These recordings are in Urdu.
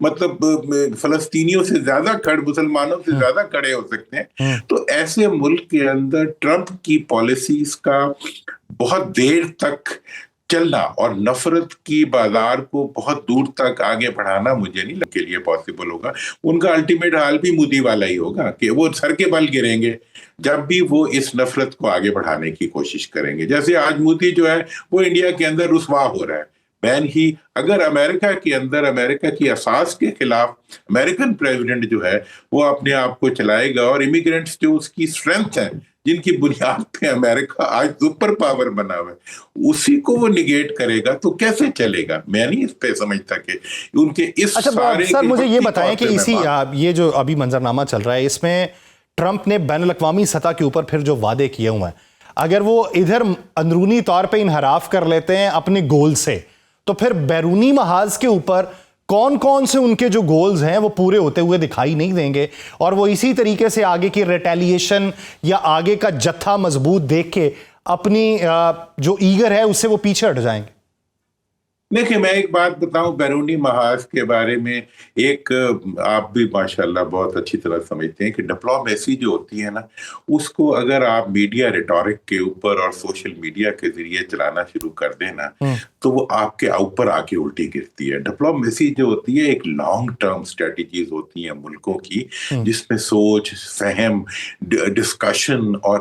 مطلب فلسطینیوں سے زیادہ مسلمانوں سے زیادہ کڑے ہو سکتے ہیں. تو ایسے ملک کے اندر ٹرمپ کی پالیسیز کا بہت دیر تک چلنا اور نفرت کی بازار کو بہت دور تک آگے بڑھانا مجھے نہیں لگتا کے لیے پاسبل ہوگا. ان کا الٹیمیٹ حال بھی مودی والا ہی ہوگا کہ وہ سر کے بل گریں گے جب بھی وہ اس نفرت کو آگے بڑھانے کی کوشش کریں گے. جیسے آج مودی جو ہے وہ انڈیا کے اندر رسوا ہو رہا ہے. بین ہی اگر امریکہ کے اندر امریکہ کی اساس کے خلاف امریکن پریزیڈنٹ جو ہے وہ اپنے آپ کو چلائے گا اور امیگرینٹس جو اس کی اسٹرینتھ ہے جن کی بنیاد پہ امریکہ آج سپر پاور بنا ہوا ہے اسی کو وہ نگیٹ کرے گا تو کیسے چلے گا؟ میں نہیں اس پہ سمجھتا کہ ان کے اس سارے. سر مجھے یہ بتائیں کہ اسی یہ جو ابھی منظرنامہ چل رہا ہے اس میں ٹرمپ نے بین الاقوامی سطح کے اوپر پھر جو وعدے کیے ہوئے ہیں اگر وہ ادھر اندرونی طور پہ انحراف کر لیتے ہیں اپنے گول سے تو پھر بیرونی محاذ کے اوپر کون کون سے ان کے جو گولز ہیں وہ پورے ہوتے ہوئے دکھائی نہیں دیں گے اور وہ اسی طریقے سے آگے کی ریٹیلیشن یا آگے کا جتھا مضبوط دیکھ کے اپنی جو ایگر ہے اس سے وہ پیچھے ہٹ جائیں گے. دیکھیں میں ایک بات بتاؤں بیرونی محاذ کے بارے میں. ایک آپ بھی ماشاءاللہ بہت اچھی طرح سمجھتے ہیں کہ ڈپلومیسی جو ہوتی ہے نا اس کو اگر آپ میڈیا ریٹورک کے اوپر اور سوشل میڈیا کے ذریعے چلانا شروع کر دیں نا تو وہ آپ کے اوپر آ کے الٹی گرتی ہے. ڈپلومیسی جو ہوتی ہے ایک لانگ ٹرم اسٹریٹجیز ہوتی ہیں ملکوں کی جس میں سوچ فہم ڈسکشن اور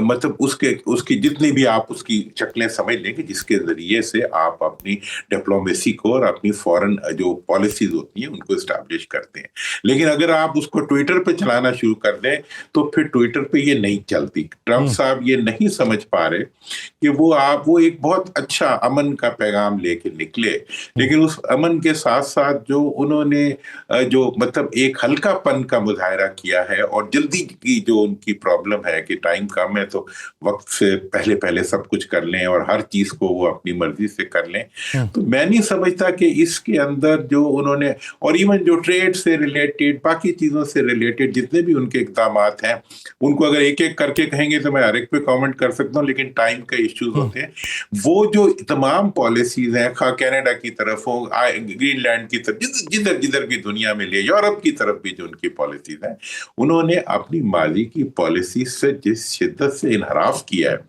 مطلب اس کی جتنی بھی آپ اس کی شکلیں سمجھ لیں کہ جس کے ذریعے سے آپ اپنی ڈپلومیسی کو اور اپنی فورن جو پالیسیز ہوتی ہیں ان کو اسٹیبلش کرتے ہیں. لیکن اگر آپ اس کو ٹویٹر پہ چلانا شروع کر دیں تو پھر ٹویٹر پہ یہ نہیں چلتی. ٹرمپ صاحب یہ نہیں سمجھ پا رہے کہ وہ ایک بہت اچھا امن کا پیغام لے کے نکلے لیکن اس امن کے ساتھ ساتھ جو انہوں نے جو مطلب ایک ہلکا پن کا مظاہرہ کیا ہے اور جلدی کی جو ان کی پرابلم ہے کہ ٹائم کم ہے تو وقت سے پہلے سب کچھ کر لیں اور ہر چیز کو وہ اپنی مرضی سے کر لیں. تو میں نہیں سمجھتا کہ اس کے اندر جو انہوں نے اور ایون جو ٹریڈ سے ریلیٹڈ باقی چیزوں سے ریلیٹڈ جتنے بھی ان کے اقدامات ہیں ان کو اگر ایک ایک کر کے کہیں گے تو میں ہر ایک پہ کامنٹ کر سکتا ہوں لیکن ٹائم کا ایشوز ہوتے ہیں. وہ جو تمام پالیسیز ہیں خواہ کینیڈا کی طرف ہو گرین لینڈ کی طرف جدھر بھی دنیا میں لے یورپ کی طرف بھی جو ان کی پالیسیز ہیں انہوں نے اپنی ماضی کی پالیسیز سے جس شدت سے انحراف کیا ہے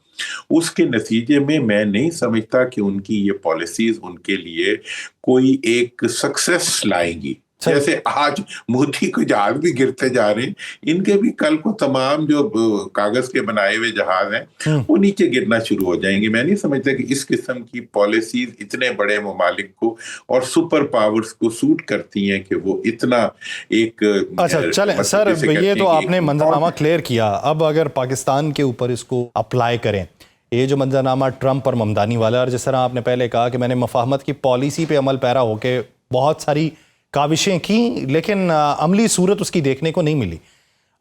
اس کے نتیجے میں نہیں سمجھتا کہ ان کی یہ پالیسیز ان کے لیے کوئی ایک سکسیس لائیں گی. جیسے آج مودی کو جہاز بھی گرتے جا رہے ہیں ان کے بھی کل کو تمام جو کاغذ کے بنائے ہوئے جہاز ہیں وہ نیچے گرنا شروع ہو جائیں گے. میں نہیں سمجھتا کہ اس قسم کی پالیسیز اتنے بڑے ممالک کو اور سپر پاورز کو سوٹ کرتی ہیں کہ وہ اتنا ایک اچھا چلیں سر یہ تو آپ نے منظرنامہ کلیئر کیا. اب اگر پاکستان کے اوپر اس کو اپلائی کریں یہ جو منظرنامہ ٹرمپ اور ممدانی والا اور جس طرح آپ نے پہلے کہا کہ میں نے مفاہمت کی پالیسی پہ عمل پیرا ہو کے بہت ساری کاوشیں کی لیکن عملی صورت اس کی دیکھنے کو نہیں ملی.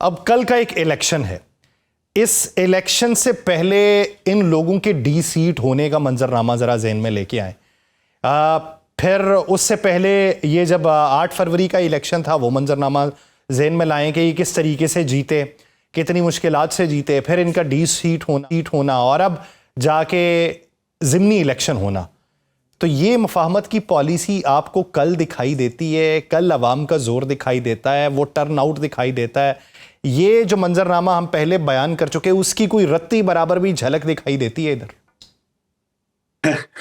اب کل کا ایک الیکشن ہے اس الیکشن سے پہلے ان لوگوں کے ڈی سیٹ ہونے کا منظرنامہ ذرا ذہن میں لے کے آئیں. پھر اس سے پہلے یہ جب 8 فروری کا الیکشن تھا وہ منظرنامہ ذہن میں لائیں کہ یہ کس طریقے سے جیتے کتنی مشکلات سے جیتے پھر ان کا ڈی سیٹ ہونا اور اب جا کے ضمنی الیکشن ہونا. تو یہ مفاہمت کی پالیسی آپ کو کل دکھائی دیتی ہے کل عوام کا زور دکھائی دیتا ہے وہ ٹرن آؤٹ دکھائی دیتا ہے یہ جو منظرنامہ ہم پہلے بیان کر چکے اس کی کوئی رتی برابر بھی جھلک دکھائی دیتی ہے ادھر؟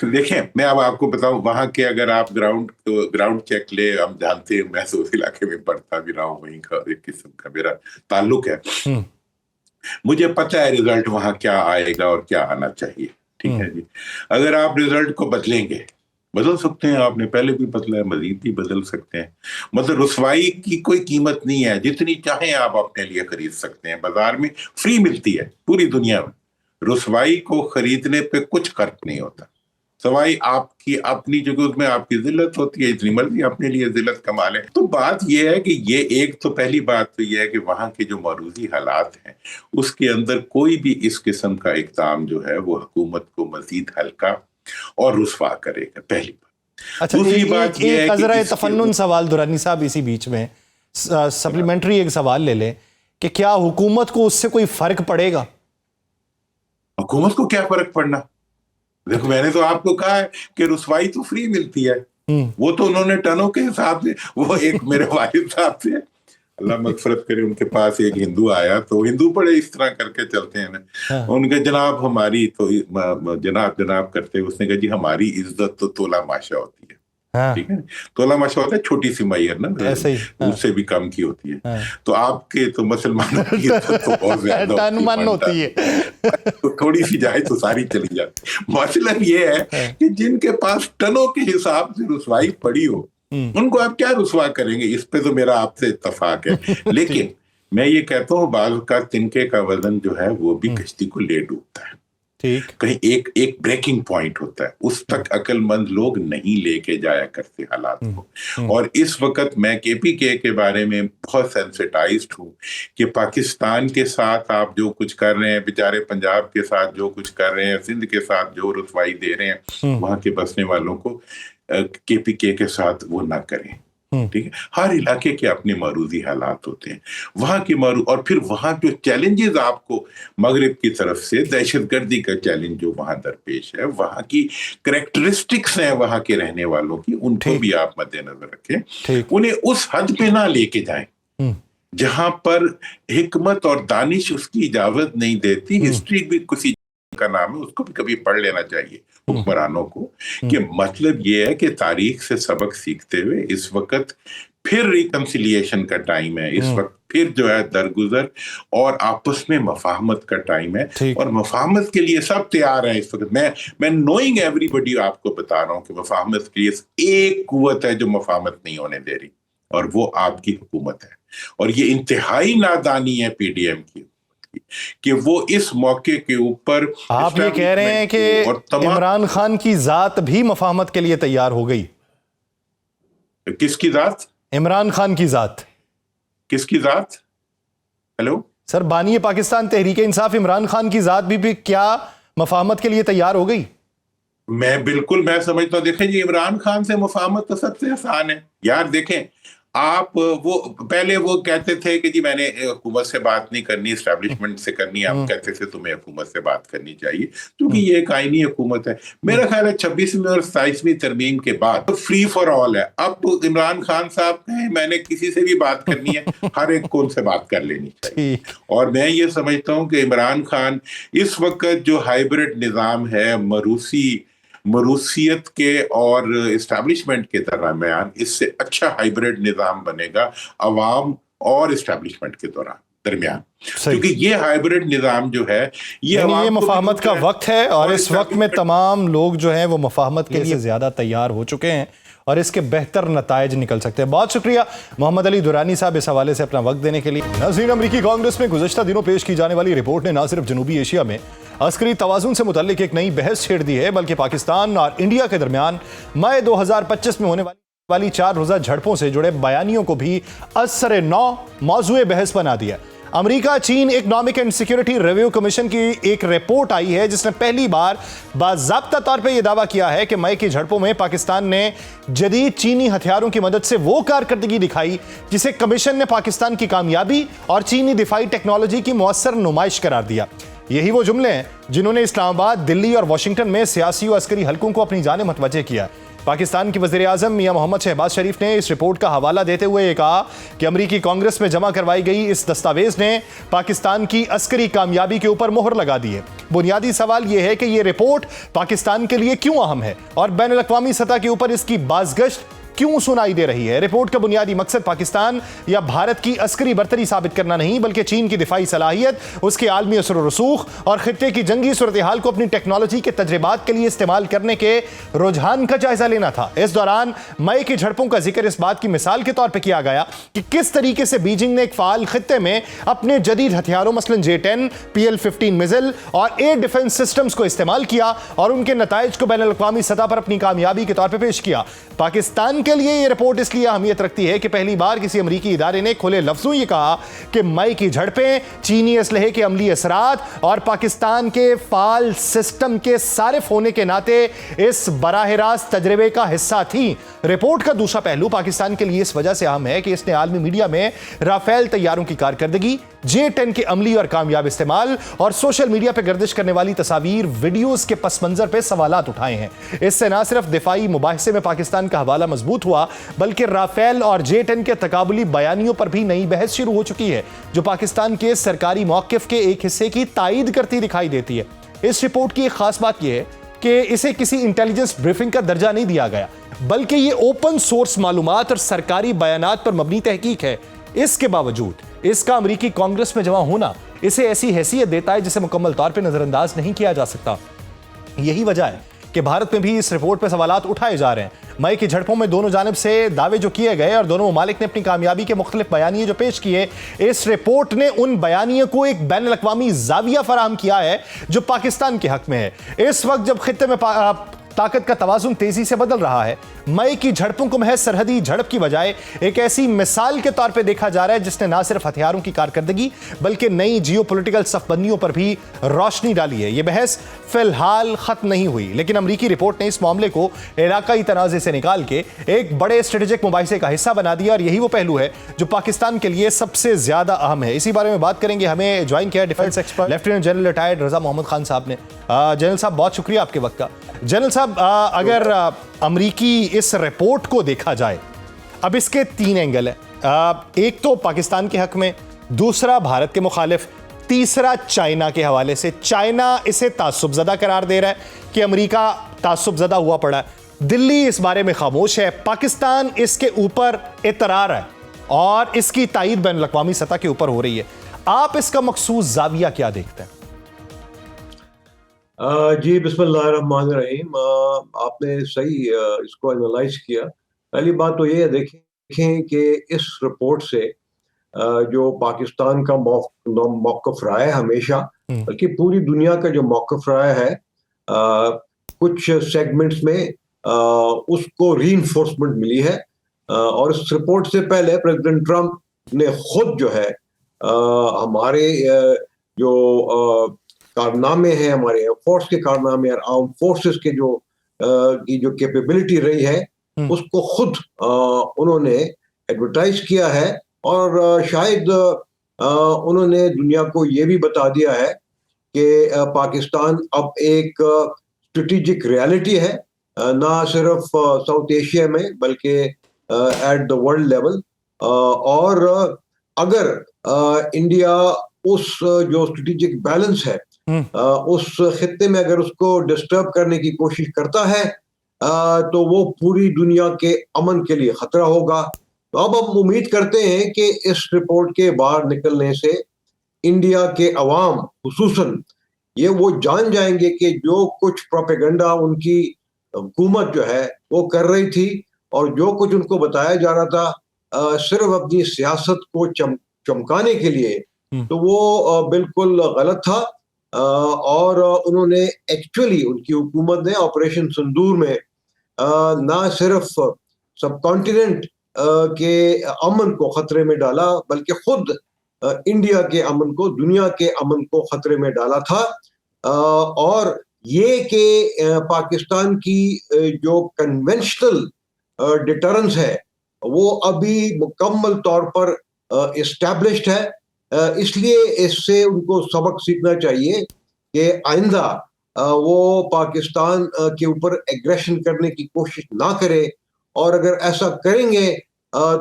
دیکھیں میں اب آپ کو بتاؤں وہاں کے اگر آپ گراؤنڈ چیک لے ہم جانتے ہیں میں اس علاقے میں پڑھتا بھی رہا ہوں وہیں کا ایک قسم کا میرا تعلق ہے مجھے پتہ ہے رزلٹ وہاں کیا آئے گا اور کیا آنا چاہیے. ٹھیک ہے جی. اگر آپ رزلٹ کو بدلیں گے بدل سکتے ہیں آپ نے پہلے بھی بدلا ہے مزید بھی بدل سکتے ہیں. مطلب رسوائی کی کوئی قیمت نہیں ہے جتنی چاہیں آپ اپنے لیے خرید سکتے ہیں. بازار میں فری ملتی ہے پوری دنیا میں. رسوائی کو خریدنے پہ کچھ فرق نہیں ہوتا سوائے آپ کی اپنی جگہ میں آپ کی ذلت ہوتی ہے اتنی مرضی اپنے لیے ذلت کما لیں. تو بات یہ ہے کہ یہ ایک تو پہلی بات تو یہ ہے کہ وہاں کے جو معروضی حالات ہیں اس کے اندر کوئی بھی اس قسم کا اقدام جو ہے وہ حکومت کو مزید ہلکا اور رسوا کرے گا. پہلی بات. دوسری بات یہ ہے کہ تفنن سوال دورانی صاحب اسی بیچ میں سپلیمنٹری ایک سوال لے لیں کہ کیا حکومت کو اس سے کوئی فرق پڑے گا؟ حکومت کو کیا فرق پڑنا؟ دیکھو میں نے تو آپ کو کہا ہے کہ رسوائی تو فری ملتی ہے وہ تو انہوں نے ٹنوں کے حساب سے, وہ ایک میرے والد صاحب سے, اللہ مغفرت کرے, ان کے پاس ایک ہندو آیا, تو ہندو بڑے اس طرح کر کے چلتے ہیں نا, ان کے جناب ہماری, تو جناب کرتے, اس نے کہا جی ہماری عزت تو تولا ماشا ہوتی ہے, ٹھیک ہے, تولا ماشا ہوتا ہے چھوٹی سی میئر نا, اس سے بھی کم کی ہوتی ہے, تو آپ کے تو مسلمانوں کی عزت تو بہت زیادہ ہوتی ہے, تو تھوڑی سی جائے تو ساری چلی جاتی. مطلب یہ ہے کہ جن کے پاس ٹنوں کے حساب سے رسوائی پڑی ہو, ان کو آپ کیا رسوا کریں گے, اس پہ تو میرا آپ سے اتفاق ہے. لیکن میں یہ کہتا ہوں بعض کا تنکے کا وزن جو ہے وہ بھی کشتی کو لے ڈوبتا ہے, کہیں ایک بریکنگ پوائنٹ ہوتا ہے, اس تک عقل مند لوگ نہیں لے کے جایا کرتے حالات کو. اور اس وقت میں کے پی کے بارے میں بہت سینسٹائزڈ ہوں کہ پاکستان کے ساتھ آپ جو کچھ کر رہے ہیں, بیچارے پنجاب کے ساتھ جو کچھ کر رہے ہیں, سندھ کے ساتھ جو رسوائی دے رہے ہیں, وہاں کے بسنے والوں کو کے پی کے ساتھ وہ نہ کریں, ٹھیک ہے. ہر علاقے کے اپنے معروضی حالات ہوتے ہیں, وہاں کے اور پھر وہاں جو چیلنجز آپ کو مغرب کی طرف سے, دہشت گردی کا چیلنج جو وہاں درپیش ہے, وہاں کی کریکٹرسٹکس ہیں وہاں کے رہنے والوں کی, ان کو بھی آپ مد نظر رکھیں, انہیں اس حد پہ نہ لے کے جائیں جہاں پر حکمت اور دانش اس کی اجازت نہیں دیتی. ہسٹری بھی کسی کا نام ہے, اس کو بھی کبھی پڑھ لینا چاہیے حکمرانوں کو, کہ مطلب یہ ہے کہ تاریخ سے سبق سیکھتے ہوئے اس وقت پھر ریکنسیلیشن کا ٹائم ہے, اس وقت پھر جو ہے درگزر اور آپس میں مفاہمت کا ٹائم ہے, اور مفاہمت کے لیے سب تیار ہیں اس وقت. میں نوئنگ ایوری بڈی آپ کو بتا رہا ہوں کہ مفاہمت کے لیے ایک قوت ہے جو مفاہمت نہیں ہونے دے رہی, اور وہ آپ کی حکومت ہے. اور یہ انتہائی نادانی ہے پی ڈی ایم کی کہ وہ اس موقع کے اوپر, آپ یہ کہہ رہے ہیں کہ عمران خان کی ذات بھی مفاہمت کے لیے تیار ہو گئی. کس کی ذات؟ عمران خان کی ذات. کس کی ذات؟ ہیلو سر, بانی پاکستان تحریک انصاف عمران خان کی ذات بھی کیا مفاہمت کے لیے تیار ہو گئی؟ میں سمجھتا ہوں, دیکھیں جی, عمران خان سے مفاہمت تو سب سے آسان ہے یار. دیکھیں آپ, وہ پہلے وہ کہتے تھے کہ جی میں نے حکومت سے بات نہیں کرنی, اسٹیبلشمنٹ سے کرنی, آپ کہتے تھے تمہیں حکومت سے بات کرنی چاہیے, کیونکہ یہ ایک آئینی حکومت ہے. میرا خیال ہے 26ویں اور 27ویں ترمیم کے بعد فری فار آل ہے. اب عمران خان صاحب کہیں میں نے کسی سے بھی بات کرنی ہے, ہر ایک کو ان سے بات کر لینی چاہیے. اور میں یہ سمجھتا ہوں کہ عمران خان اس وقت جو ہائبرڈ نظام ہے مروثیت کے اور اسٹیبلشمنٹ کے درمیان, اس سے اچھا ہائبرڈ نظام بنے گا عوام اور اسٹیبلشمنٹ کے درمیان, کیونکہ یہ ہائبرڈ نظام جو ہے یہ مفاہمت کا وقت ہے, اور اس وقت میں تمام لوگ جو ہیں وہ مفاہمت کے لیے زیادہ تیار ہو چکے ہیں, اور اس کے بہتر نتائج نکل سکتے ہیں. بہت شکریہ محمد علی دورانی صاحب اس حوالے سے اپنا وقت دینے کے لیے. ناظرین, امریکی کانگریس میں گزشتہ دنوں پیش کی جانے والی رپورٹ نے نہ صرف جنوبی ایشیا میں عسکری توازن سے متعلق ایک نئی بحث چھیڑ دی ہے, بلکہ پاکستان اور انڈیا کے درمیان مئی 2025 میں ہونے والی 4 روزہ جھڑپوں سے جڑے بیانیوں کو بھی ازسر نو موضوع بحث بنا دیا. امریکہ چین economic and security review commission کی ایک رپورٹ آئی ہے جس نے پہلی بار باضابطہ طور پہ یہ دعویٰ کیا ہے کہ مئی کی جھڑپوں میں پاکستان نے جدید چینی ہتھیاروں کی مدد سے وہ کارکردگی دکھائی جسے کمیشن نے پاکستان کی کامیابی اور چینی دفاعی ٹیکنالوجی کی مؤثر نمائش قرار دیا. یہی وہ جملے ہیں جنہوں نے اسلام آباد, دلی اور واشنگٹن میں سیاسی و عسکری حلقوں کو اپنی جانب متوجہ کیا. پاکستان کی وزیر اعظم میاں محمد شہباز شریف نے اس رپورٹ کا حوالہ دیتے ہوئے یہ کہا کہ امریکی کانگریس میں جمع کروائی گئی اس دستاویز نے پاکستان کی عسکری کامیابی کے اوپر مہر لگا دی ہے. بنیادی سوال یہ ہے کہ یہ رپورٹ پاکستان کے لیے کیوں اہم ہے اور بین الاقوامی سطح کے اوپر اس کی بازگشت کیوں سنائی دے رہی ہے. رپورٹ کا بنیادی مقصد پاکستان یا بھارت کی عسکری برتری ثابت کرنا نہیں, بلکہ چین کی دفاعی صلاحیت, اس کے عالمی اثر و رسوخ اور خطے کی جنگی صورتحال کو اپنی ٹیکنالوجی کے تجربات کے لیے استعمال کرنے کے رجحان کا جائزہ لینا تھا. اس دوران مئی کی جھڑپوں کا ذکر اس بات کی مثال کے طور پہ کیا گیا کہ کس طریقے سے بیجنگ نے ایک فعال خطے میں اپنے جدید ہتھیاروں مثلاً J-10, PL-15 میزل اور ایئر ڈیفنس سسٹمز کو استعمال کیا اور ان کے نتائج کو بین الاقوامی سطح پر اپنی کامیابی کے طور پہ پیش کیا. پاکستان کے لیے یہ رپورٹ اس لیے اہمیت رکھتی ہے کہ پہلی بار کسی امریکی ادارے نے کھلے لفظوں یہ کہا کہ مئی کی جھڑپیں چینی اسلحے کے عملی اثرات اور پاکستان کے فعال سسٹم کے صارف ہونے کے ناطے اس براہ راست تجربے کا حصہ تھیں. رپورٹ کا دوسرا پہلو پاکستان کے لیے اس وجہ سے اہم ہے کہ اس نے عالمی میڈیا میں رافیل طیاروں کی کارکردگی، J-10 کے عملی اور کامیاب استعمال اور سوشل میڈیا پہ گردش کرنے والی تصاویر، ویڈیوز کے پس منظر پہ سوالات اٹھائے ہیں. اس سے نہ صرف دفاعی مباحثے میں پاکستان کا حوالہ مضبوط ہوا بلکہ رافیل اور J-10 کے تقابلی بیانیوں پر بھی نئی بحث شروع ہو چکی ہے جو پاکستان کے سرکاری موقف کے ایک حصے کی تائید کرتی دکھائی دیتی ہے. اس رپورٹ کی ایک خاص بات یہ ہے کہ اسے کسی انٹیلیجنس بریفنگ کا درجہ نہیں دیا گیا بلکہ یہ اوپن سورس معلومات اور سرکاری بیانات پر مبنی تحقیق ہے. اس کے باوجود اس کا امریکی کانگریس میں جمع ہونا اسے ایسی حیثیت دیتا ہے جسے مکمل طور پہ نظر انداز نہیں کیا جا سکتا. یہی وجہ ہے کہ بھارت میں بھی اس رپورٹ پہ سوالات اٹھائے جا رہے ہیں. مئی کی جھڑپوں میں دونوں جانب سے دعوے جو کیے گئے اور دونوں ممالک نے اپنی کامیابی کے مختلف بیانیے جو پیش کیے، اس رپورٹ نے ان بیانیے کو ایک بین الاقوامی زاویہ فراہم کیا ہے جو پاکستان کے حق میں ہے. اس وقت جب خطے میں طاقت کا توازن تیزی سے بدل رہا ہے، مئی کی جھڑپوں کو محض سرحدی جھڑپ کی بجائے ایک ایسی مثال کے طور پہ دیکھا جا رہا ہے جس نے نہ صرف ہتھیاروں کی کارکردگی بلکہ نئی جیو پولیٹیکل صف بندیوں پر بھی روشنی ڈالی ہے. یہ بحث فی الحال ختم نہیں ہوئی لیکن امریکی رپورٹ نے اس معاملے کو علاقائی تنازع سے نکال کے ایک بڑے اسٹریٹجک مباحثے کا حصہ بنا دیا اور یہی وہ پہلو ہے جو پاکستان کے لیے سب سے زیادہ اہم ہے. اسی بارے میں بات کریں گے. ہمیں جوائن کیا defence expert lieutenant general retired Raza Muhammad Khan صاحب نے. جنرل صاحب بہت شکریہ آپ کے وقت کا. جنرل صاحب اگر امریکی اس رپورٹ کو دیکھا جائے، اب اس کے 3 اینگل ہیں. ایک تو پاکستان کے حق میں، دوسرا بھارت کے مخالف، تیسرا چائنا کے حوالے سے. چائنا اسے تعصب زدہ قرار دے رہا ہے کہ امریکہ تعصب زدہ ہوا پڑا ہے. دلی اس بارے میں خاموش ہے. پاکستان اس کے اوپر اطراء ہے اور اس کی تائید بین الاقوامی سطح کے اوپر ہو رہی ہے. آپ اس کا مخصوص زاویہ کیا دیکھتے ہیں؟ جی بسم اللہ الرحمن الرحیم. آپ نے صحیح اس کو انالائز کیا. پہلی بات تو یہ دیکھیں کہ اس رپورٹ سے جو پاکستان کا موقف رہا ہے ہمیشہ، بلکہ پوری دنیا کا جو موقف رہا ہے، کچھ سیگمنٹس میں اس کو ری انفورسمنٹ ملی ہے. اور اس رپورٹ سے پہلے پریزیڈنٹ ٹرمپ نے خود جو ہے ہمارے جو کارنامے ہیں، ہمارے ایئر فورس کے کارنامے اور آرم فورسز کے جو کیپیبلٹی رہی ہے اس کو خود انہوں نے ایڈورٹائز کیا ہے. اور شاید انہوں نے دنیا کو یہ بھی بتا دیا ہے کہ پاکستان اب ایک اسٹریٹجک ریالٹی ہے، نہ صرف ساؤتھ ایشیا میں بلکہ ایٹ دا ورلڈ لیول. اور اگر انڈیا اس جو اسٹریٹجک بیلنس ہے اس خطے میں اگر اس کو ڈسٹرب کرنے کی کوشش کرتا ہے تو وہ پوری دنیا کے امن کے لیے خطرہ ہوگا. تو اب ہم امید کرتے ہیں کہ اس رپورٹ کے باہر نکلنے سے انڈیا کے عوام خصوصاً یہ وہ جان جائیں گے کہ جو کچھ پروپیگنڈا ان کی حکومت جو ہے وہ کر رہی تھی اور جو کچھ ان کو بتایا جا رہا تھا صرف اپنی سیاست کو چمکانے کے لیے، تو وہ بالکل غلط تھا. اور انہوں نے ایکچولی ان کی حکومت نے آپریشن سندور میں نہ صرف سب کانٹیننٹ کے امن کو خطرے میں ڈالا بلکہ خود انڈیا کے امن کو، دنیا کے امن کو خطرے میں ڈالا تھا. اور یہ کہ پاکستان کی جو کنونشنل ڈیٹرنس ہے وہ ابھی مکمل طور پر اسٹیبلشڈ ہے. اس لیے اس سے ان کو سبق سیکھنا چاہیے کہ آئندہ وہ پاکستان کے اوپر ایگریشن کرنے کی کوشش نہ کرے، اور اگر ایسا کریں گے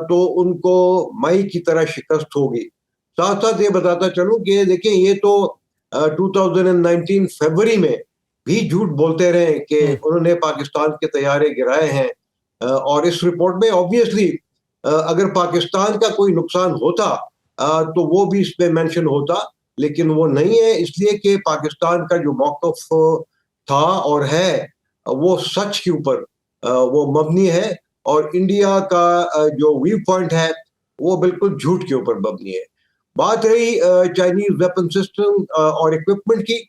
تو ان کو مئی کی طرح شکست ہوگی. ساتھ ساتھ یہ بتاتا چلوں کہ دیکھیں یہ تو 2019 فروری میں بھی جھوٹ بولتے رہے کہ انہوں نے پاکستان کے طیارے گرائے ہیں. اور اس رپورٹ میں آبویسلی اگر پاکستان کا کوئی نقصان ہوتا تو وہ بھی اس میں مینشن ہوتا، لیکن وہ نہیں ہے، اس لیے کہ پاکستان کا جو موقف تھا اور ہے وہ سچ کے اوپر وہ مبنی ہے، اور انڈیا کا جو ویو پوائنٹ ہے وہ بالکل جھوٹ کے اوپر مبنی ہے. بات رہی چائنیز ویپن سسٹم اور اکوپمنٹ کی،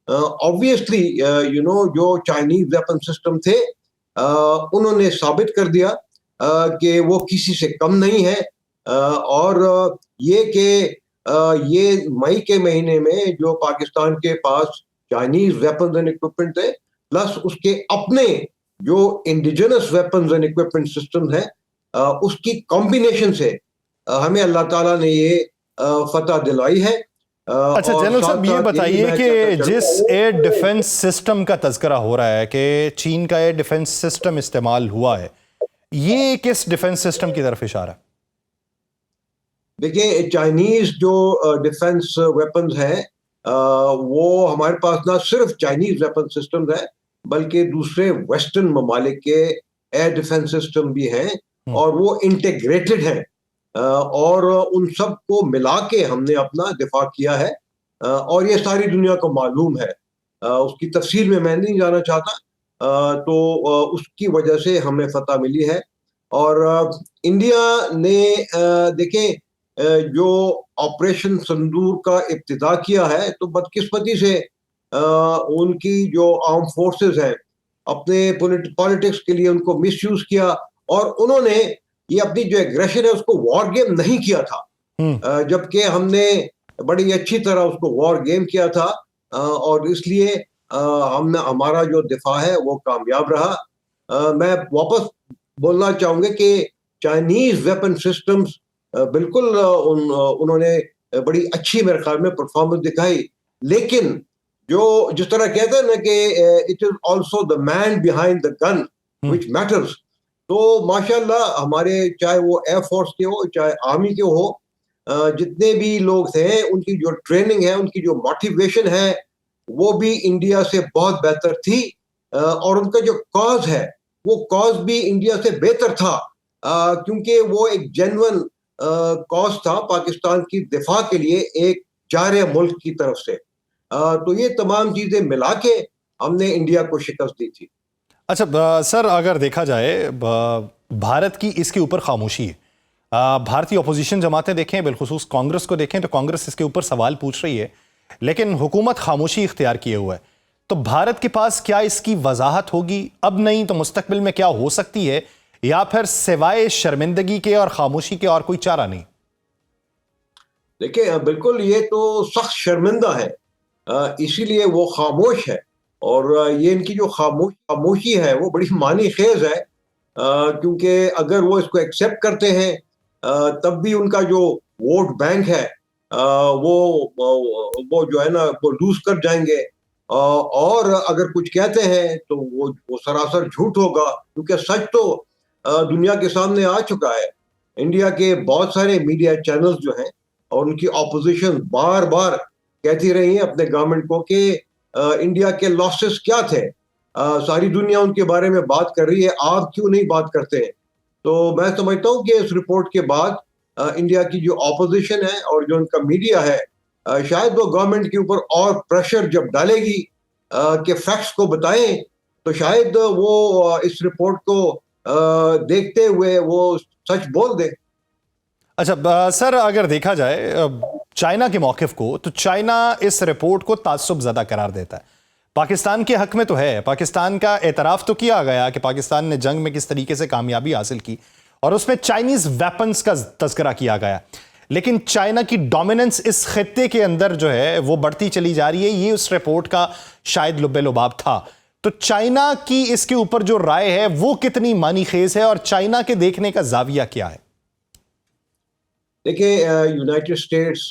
آبویسلی جو چائنیز ویپن سسٹم تھے انہوں نے ثابت کر دیا کہ وہ کسی سے کم نہیں ہے, اور یہ کہ یہ مئی کے مہینے میں جو پاکستان کے پاس چائنیز ویپنز اینڈ اکوپمنٹ تھے پلس اس کے اپنے جو indigenous weapons and equipment system ہے اس کی کمبینیشن سے ہمیں اللہ تعالیٰ نے یہ فتح دلائی ہے. اچھا جنرل صاحب یہ بتائیے کہ جس ایئر ڈیفنس سسٹم کا تذکرہ ہو رہا ہے کہ چین کا ایئر ڈیفنس سسٹم استعمال ہوا ہے, یہ کس ڈیفنس سسٹم کی طرف اشارہ ہے؟ دیکھیں چائنیز جو ڈیفنس ویپنز ہیں وہ ہمارے پاس نہ صرف چائنیز ویپن سسٹمز ہیں بلکہ دوسرے ویسٹرن ممالک کے ایئر ڈیفنس سسٹم بھی ہیں اور وہ انٹیگریٹڈ ہیں, اور ان سب کو ملا کے ہم نے اپنا دفاع کیا ہے, اور یہ ساری دنیا کو معلوم ہے. اس کی تفصیل میں نہیں جانا چاہتا, تو اس کی وجہ سے ہمیں فتح ملی ہے. اور انڈیا نے دیکھیں جو آپریشن سندور کا ابتدا کیا ہے تو بدقسمتی سے ان کی جو آرم فورسز ہیں اپنے پولیٹکس کے لیے ان کو مس یوز کیا, اور انہوں نے یہ اپنی جو ایگریشن ہے اس کو وار گیم نہیں کیا تھا, جبکہ ہم نے بڑی اچھی طرح اس کو وار گیم کیا تھا, اور اس لیے ہمارا جو دفاع ہے وہ کامیاب رہا. میں واپس بولنا چاہوں گا کہ چائنیز ویپن سسٹمز بالکل انہوں نے بڑی اچھی میرے خیال میں پرفارمنس دکھائی, لیکن جو جس طرح کہتے ہیں نا کہ it is also the man behind the gun which matters, تو ماشاءاللہ ہمارے چاہے وہ ایئر فورس کے ہو چاہے آرمی کے ہو, جتنے بھی لوگ تھے ان کی جو ٹریننگ ہے ان کی جو موٹیویشن ہے وہ بھی انڈیا سے بہت بہتر تھی, اور ان کا جو کاز ہے وہ کاز بھی انڈیا سے بہتر تھا, کیونکہ وہ ایک جینون کاز تھا پاکستان کی دفاع کے لیے ایک جار ملک کی طرف سے. تو یہ تمام چیزیں ملا کے ہم نے انڈیا کو شکست دی تھی. اچھا سر, اگر دیکھا جائے بھارت کی اس کے اوپر خاموشی ہے, بھارتی اپوزیشن جماعتیں دیکھیں بالخصوص کانگریس کو دیکھیں تو کانگریس اس کے اوپر سوال پوچھ رہی ہے لیکن حکومت خاموشی اختیار کیے ہوا ہے, تو بھارت کے پاس کیا اس کی وضاحت ہوگی اب نہیں تو مستقبل میں کیا ہو سکتی ہے, یا پھر سوائے شرمندگی کے اور خاموشی کے اور کوئی چارہ نہیں؟ دیکھیں بالکل یہ تو سخت شرمندہ ہے, اسی لیے وہ خاموش ہے, اور یہ ان کی جو خاموشی ہے وہ بڑی معنی خیز ہے, کیونکہ اگر وہ اس کو ایکسیپٹ کرتے ہیں تب بھی ان کا جو ووٹ بینک ہے وہ جو ہے نا وہ لوز کر جائیں گے, اور اگر کچھ کہتے ہیں تو وہ سراسر جھوٹ ہوگا, کیونکہ سچ تو دنیا کے سامنے آ چکا ہے. انڈیا کے بہت سارے میڈیا چینلز جو ہیں اور ان کی اپوزیشن بار بار کہتی رہی ہیں اپنے گورنمنٹ کو کہ انڈیا کے لاسز کیا تھے, ساری دنیا ان کے بارے میں بات کر رہی ہے, آپ کیوں نہیں بات کرتے ہیں. تو میں سمجھتا ہوں کہ اس رپورٹ کے بعد انڈیا کی جو اپوزیشن ہے اور جو ان کا میڈیا ہے شاید وہ گورنمنٹ کے اوپر اور پریشر جب ڈالے گی کہ فیکٹس کو بتائیں تو شاید وہ اس رپورٹ کو دیکھتے ہوئے وہ سچ بول دے. اچھا سر, اگر دیکھا جائے چائنا کے موقف کو تو چائنا اس رپورٹ کو تعصب زدہ قرار دیتا ہے. پاکستان کے حق میں تو ہے, پاکستان کا اعتراف تو کیا گیا کہ پاکستان نے جنگ میں کس طریقے سے کامیابی حاصل کی اور اس میں چائنیز ویپنز کا تذکرہ کیا گیا, لیکن چائنا کی ڈومیننس اس خطے کے اندر جو ہے وہ بڑھتی چلی جا رہی ہے, یہ اس رپورٹ کا شاید لب لباب تھا. تو چائنا کی اس کے اوپر جو رائے ہے وہ کتنی معنی خیز ہے اور چائنا کے دیکھنے کا زاویہ کیا ہے؟ دیکھیں یونائٹڈ اسٹیٹس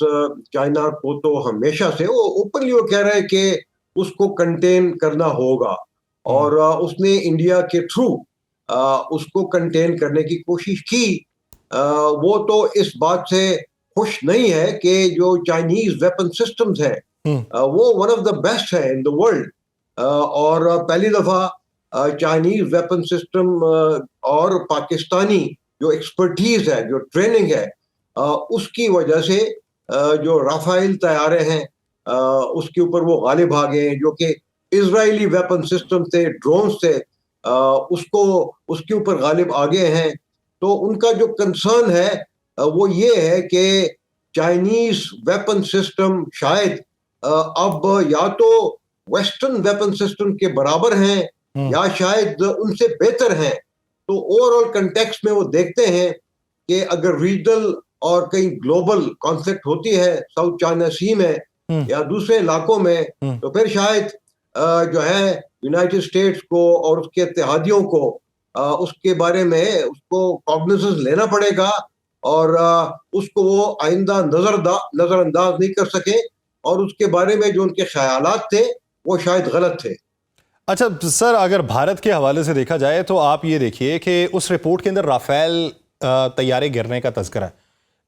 چائنا کو تو ہمیشہ سے وہ اوپنلی وہ کہہ رہا ہے کہ اس کو کنٹین کرنا ہوگا, اور اس نے انڈیا کے تھرو اس کو کنٹین کرنے کی کوشش کی. وہ تو اس بات سے خوش نہیں ہے کہ جو چائنیز ویپن سسٹمز ہیں وہ ون آف دا بیسٹ ہے ان دا ورلڈ, اور پہلی دفعہ چائنیز ویپن سسٹم اور پاکستانی جو ایکسپرٹیز ہے جو ٹریننگ ہے اس کی وجہ سے جو رافائل طیارے ہیں اس کے اوپر وہ غالب آ گئے ہیں, جو کہ اسرائیلی ویپن سسٹم تھے, ڈرونز تھے, اس کے اوپر غالب آ گئے ہیں. تو ان کا جو کنسرن ہے وہ یہ ہے کہ چائنیز ویپن سسٹم شاید اب یا تو ویسٹرن ویپن سسٹم کے برابر ہیں یا شاید ان سے بہتر ہیں, تو اوور آل کنٹیکسٹ میں وہ دیکھتے ہیں کہ اگر ریجنل اور کہیں گلوبل کانفلکٹ ہوتی ہے ساؤتھ چائنا سی میں یا دوسرے علاقوں میں, تو پھر شاید جو ہے یونائٹڈ اسٹیٹس کو اور اس کے اتحادیوں کو اس کے بارے میں اس کو کاگنیزنس لینا پڑے گا, اور اس کو وہ آئندہ نظر انداز نہیں کر سکے, اور اس کے بارے میں جو ان کے خیالات تھے وہ شاید غلط تھے. اچھا سر, اگر بھارت کے حوالے سے دیکھا جائے تو آپ یہ دیکھیے کہ اس رپورٹ کے اندر رافیل طیارے گرنے کا تذکرہ ہے,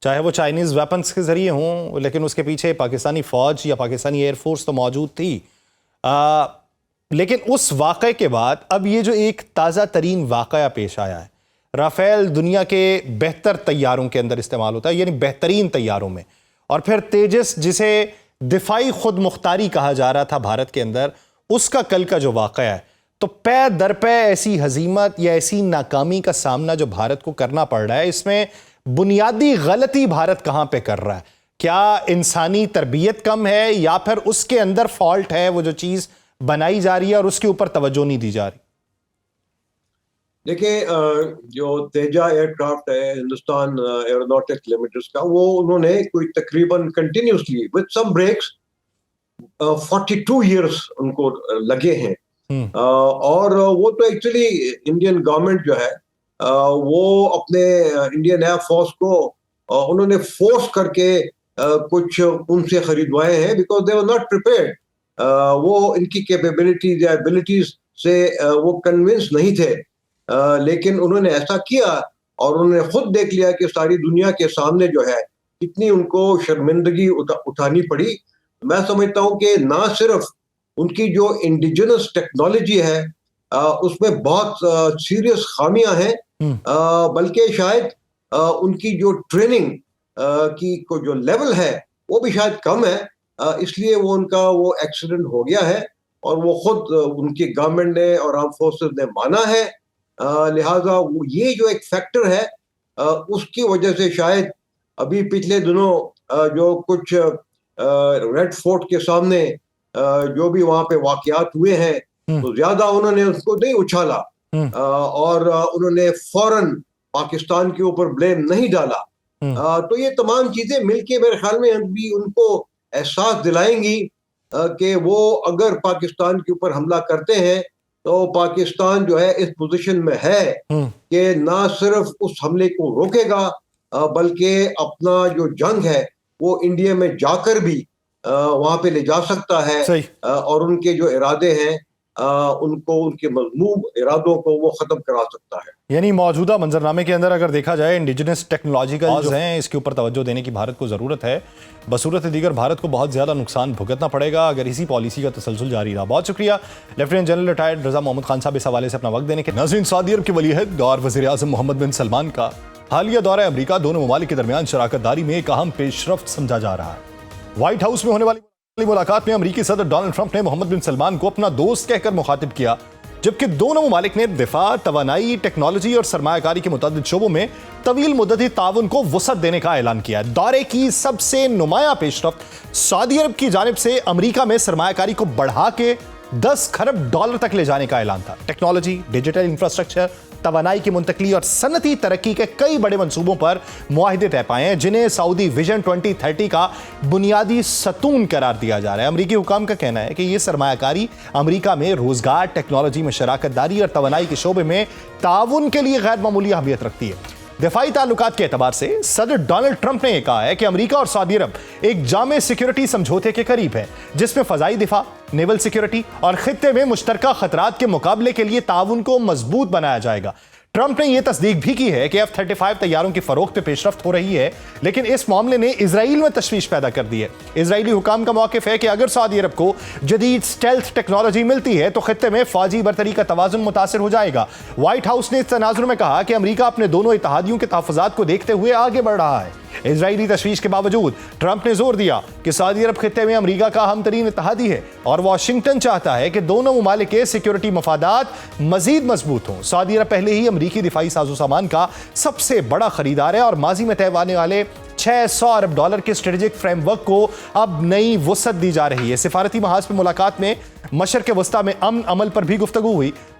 چاہے وہ چائنیز ویپنز کے ذریعے ہوں, لیکن اس کے پیچھے پاکستانی فوج یا پاکستانی ایئر فورس تو موجود تھی. لیکن اس واقعے کے بعد اب یہ جو ایک تازہ ترین واقعہ پیش آیا ہے, رافیل دنیا کے بہتر طیاروں کے اندر استعمال ہوتا ہے, یعنی بہترین طیاروں میں, اور پھر تیجس جسے دفاعی خود مختاری کہا جا رہا تھا بھارت کے اندر, اس کا کل کا جو واقعہ ہے, تو پے در پے ایسی ہزیمت یا ایسی ناکامی کا سامنا جو بھارت کو کرنا پڑ رہا ہے, اس میں بنیادی غلطی بھارت کہاں پہ کر رہا ہے؟ کیا انسانی تربیت کم ہے, یا پھر اس کے اندر فالٹ ہے, وہ جو چیز بنائی جا رہی ہے اور اس کے اوپر توجہ نہیں دی جا رہی؟ دیکھیں, جو تیجا ایئر کرافٹ ہے ہندوستان ایروناٹکس لمیٹڈ کا, وہ انہوں نے کوئی تقریباً continuously with some breaks 42 years ان کو لگے ہیں, اور وہ تو ایکچولی انڈین گورنمنٹ جو ہے وہ اپنے انڈین ایئر فورس کو انہوں نے فورس کر کے کچھ ان سے خریدوائے ہیں, because they were not prepared. وہ ان کی کیپیبلٹیز یا ایبلٹیز سے وہ کنونس نہیں تھے, لیکن انہوں نے ایسا کیا, اور انہوں نے خود دیکھ لیا کہ ساری دنیا کے سامنے جو ہے کتنی ان کو شرمندگی اٹھانی پڑی. میں سمجھتا ہوں کہ نہ صرف ان کی جو انڈیجنس ٹیکنالوجی ہے اس میں بہت سیریس خامیاں ہیں, بلکہ شاید ان کی جو ٹریننگ کی جو لیول ہے وہ بھی شاید کم ہے, اس لیے وہ ان کا وہ ایکسیڈنٹ ہو گیا ہے, اور وہ خود ان کی گورنمنٹ نے اور آرم فورسز نے مانا ہے. لہٰذا یہ جو ایک فیکٹر ہے اس کی وجہ سے شاید ابھی پچھلے دنوں جو کچھ ریڈ فورٹ کے سامنے جو بھی وہاں پہ واقعات ہوئے ہیں, تو زیادہ انہوں نے اس کو نہیں اچھالا, اور انہوں نے فوراً پاکستان کے اوپر بلیم نہیں ڈالا. تو یہ تمام چیزیں مل کے میرے خیال میں بھی ان کو احساس دلائیں گی کہ وہ اگر پاکستان کے اوپر حملہ کرتے ہیں تو پاکستان جو ہے اس پوزیشن میں ہے کہ نہ صرف اس حملے کو روکے گا, بلکہ اپنا جو جنگ ہے وہ انڈیا میں جا کر بھی وہاں پہ لے جا سکتا ہے, اور ان کے جو ارادے ہیں ان کو, ان کے مذموم ارادوں کو وہ ختم کرا سکتا ہے. یعنی موجودہ منظرنامے کے اندر اگر دیکھا جائے انڈیجنس ٹیکنالوجیکل جو ہیں اس کے اوپر توجہ دینے کی بھارت کو ضرورت ہے. بصورت دیگر بھارت کو بہت زیادہ نقصان بھگتنا پڑے گا اگر اسی پالیسی کا تسلسل جاری رہا. بہت شکریہ lieutenant general retired Raza Muhammad Khan صاحب اس حوالے سے اپنا وقت دینے کے. ناظرین, سعودی عرب کے ولی عہد اور وزیر اعظم محمد بن سلمان کا حالیہ دورہ امریکہ دونوں ممالک کے درمیان شراکت داری میں ایک اہم پیش رفت سمجھا جا رہا ہے. وائٹ ہاؤس میں ہونے والی ملاقات میں امریکی صدر ڈونلڈ ٹرمپ نے محمد بن سلمان کو اپنا دوست کہہ کر مخاطب کیا, جبکہ دونوں ممالک نے دفاع, توانائی, ٹیکنالوجی اور سرمایہ کاری کے متعدد شعبوں میں طویل مدتی تعاون کو وسعت دینے کا اعلان کیا ہے. دورے کی سب سے نمایاں پیش رفت سعودی عرب کی جانب سے امریکہ میں سرمایہ کاری کو بڑھا کے $10 کھرب تک لے جانے کا اعلان تھا. ٹیکنالوجی, ڈیجیٹل انفراسٹرکچر, توانائی کی منتقلی اور صنعتی ترقی کے کئی بڑے منصوبوں پر معاہدے طے پائے ہیں, جنہیں سعودی ویژن 2030 کا بنیادی ستون قرار دیا جا رہا ہے. امریکی حکام کا کہنا ہے کہ یہ سرمایہ کاری امریکہ میں روزگار, ٹیکنالوجی میں شراکت داری اور توانائی کے شعبے میں تعاون کے لیے غیر معمولی اہمیت رکھتی ہے. دفاعی تعلقات کے اعتبار سے صدر ڈونلڈ ٹرمپ نے یہ کہا ہے کہ امریکہ اور سعودی عرب ایک جامع سیکیورٹی سمجھوتے کے قریب ہے, جس میں فضائی دفاع, نیول سیکیورٹی اور خطے میں مشترکہ خطرات کے مقابلے کے لیے تعاون کو مضبوط بنایا جائے گا. ٹرمپ نے یہ تصدیق بھی کی ہے کہ F-35 طیاروں کی فروخت پہ پیش رفت ہو رہی ہے, لیکن اس معاملے نے اسرائیل میں تشویش پیدا کر دی ہے. اسرائیلی حکام کا موقف ہے کہ اگر سعودی عرب کو جدید سٹیلتھ ٹیکنالوجی ملتی ہے تو خطے میں فوجی برتری کا توازن متاثر ہو جائے گا. وائٹ ہاؤس نے اس تناظر میں کہا کہ امریکہ اپنے دونوں اتحادیوں کے تحفظات کو دیکھتے ہوئے آگے بڑھ رہا ہے. اسرائیلی تشویش کے باوجود ٹرمپ نے زور دیا کہ سعودی عرب خطے میں امریکہ کا اہم ترین اتحادی ہے اور واشنگٹن چاہتا ہے کہ دونوں ممالک کے سیکیورٹی مفادات مزید مضبوط ہوں. سعودی عرب پہلے ہی امریکی دفاعی ساز و سامان کا سب سے بڑا خریدار ہے اور ماضی میں طے ہونے والے $600 ارب کے اسٹریٹجک فریم ورک کو اب نئی وسعت دی جا رہی ہے. سفارتی محاذ پر ملاقات میں مشرق وسطیٰ میں امن عمل پر بھی گفتگو ہوئی.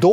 2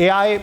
AI,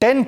$10